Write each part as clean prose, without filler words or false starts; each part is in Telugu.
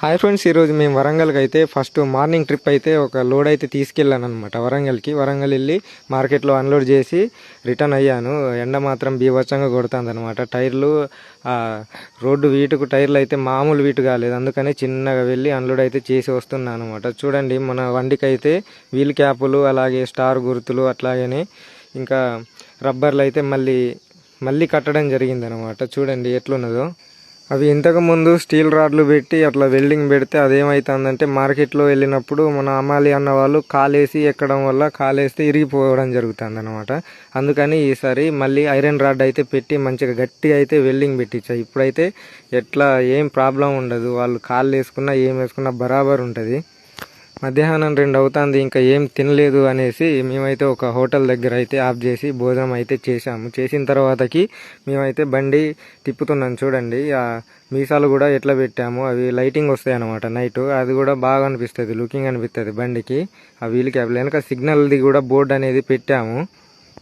హాయ్ ఫ్రెండ్స్, ఈరోజు మేము వరంగల్కి అయితే ఫస్ట్ మార్నింగ్ ట్రిప్ అయితే ఒక లోడ్ అయితే తీసుకెళ్ళాను అనమాట. వరంగల్ వెళ్ళి మార్కెట్లో అన్లోడ్ చేసి రిటర్న్ అయ్యాను. ఎండ మాత్రం బీభత్సంగా కొడుతుంది అనమాట. టైర్లు రోడ్డు వీటుకు టైర్లు అయితే మామూలు వీటు కాలేదు, అందుకని చిన్నగా వెళ్ళి అన్లోడ్ అయితే చేసి వస్తున్నాను అనమాట. చూడండి, మన వండికి అయితే వీల్ క్యాపులు, అలాగే స్టార్ గుర్తులు, అట్లాగనే ఇంకా రబ్బర్లు అయితే మళ్ళీ కట్టడం జరిగింది అనమాట. చూడండి ఎట్లున్నదో. అవి ఇంతకుముందు స్టీల్ రాడ్లు పెట్టి అట్లా వెల్డింగ్ పెడితే అదేమవుతుందంటే మార్కెట్లో వెళ్ళినప్పుడు మన అమ్మాలి అన్న వాళ్ళు కాలేసి ఎక్కడం వల్ల కాలేస్తే ఇరిగిపోవడం జరుగుతుంది అనమాట. అందుకని ఈసారి మళ్ళీ ఐరన్ రాడ్ అయితే పెట్టి మంచిగా గట్టిగా అయితే వెల్డింగ్ పెట్టించాయి. ఇప్పుడైతే ఎట్లా ఏం ప్రాబ్లం ఉండదు, వాళ్ళు కాళ్ళు వేసుకున్నా ఏం వేసుకున్నా బరాబర్ ఉంటుంది. మధ్యాహ్నం 2 అవుతుంది, ఇంకా ఏం తినలేదు అనేసి మేమైతే ఒక హోటల్ దగ్గర అయితే ఆఫ్ చేసి భోజనం అయితే చేసాము. చేసిన తర్వాతకి మేమైతే బండి తిప్పుతున్నాం. చూడండి, ఆ మీసాలు కూడా ఎట్లా పెట్టాము, అవి లైటింగ్ వస్తాయి అనమాట నైట్. అది కూడా బాగా అనిపిస్తుంది, లుకింగ్ అనిపిస్తుంది బండికి. ఆ వీల్ క్యాప్ వెనక సిగ్నల్ది కూడా బోర్డు అనేది పెట్టాము.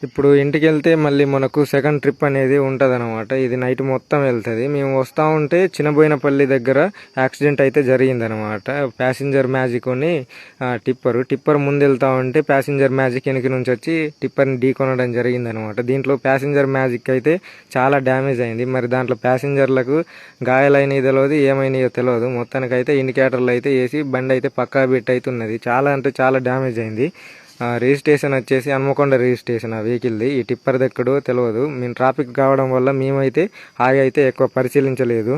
ఇప్పుడు ఇంటికి వెళ్తే మళ్ళీ మనకు సెకండ్ ట్రిప్ అనేది ఉంటుంది అనమాట. ఇది నైట్ మొత్తం వెళ్తుంది. మేము వస్తూ ఉంటే చిన్నబోయినపల్లి దగ్గర యాక్సిడెంట్ అయితే జరిగిందనమాట. ప్యాసింజర్ మ్యాజిక్ అని టిప్పర్ ముందు వెళ్తూ ఉంటే ప్యాసింజర్ మ్యాజిక్ వెనక నుంచి వచ్చి టిప్పర్ని ఢీకొనడం జరిగిందనమాట. దీంట్లో ప్యాసింజర్ మ్యాజిక్ అయితే చాలా డ్యామేజ్ అయింది. మరి దాంట్లో ప్యాసింజర్లకు గాయాలైనవి తెలియదు, ఏమైనాయో తెలియదు. మొత్తానికైతే ఇండికేటర్లు అయితే వేసి బండి అయితే పక్కా పెట్టి అయితే ఉన్నది. చాలా అంటే చాలా డ్యామేజ్ అయింది. రిజిస్ట్రేషన్ వచ్చేసి హన్మకొండ రిజిస్ట్రేషన్ ఆ వెహికల్ది. ఈ టిప్పర్ దెక్కడో తెలియదు. మేము ట్రాఫిక్ కావడం వల్ల మేమైతే ఆగి అయితే ఎక్కువ పరిశీలించలేదు.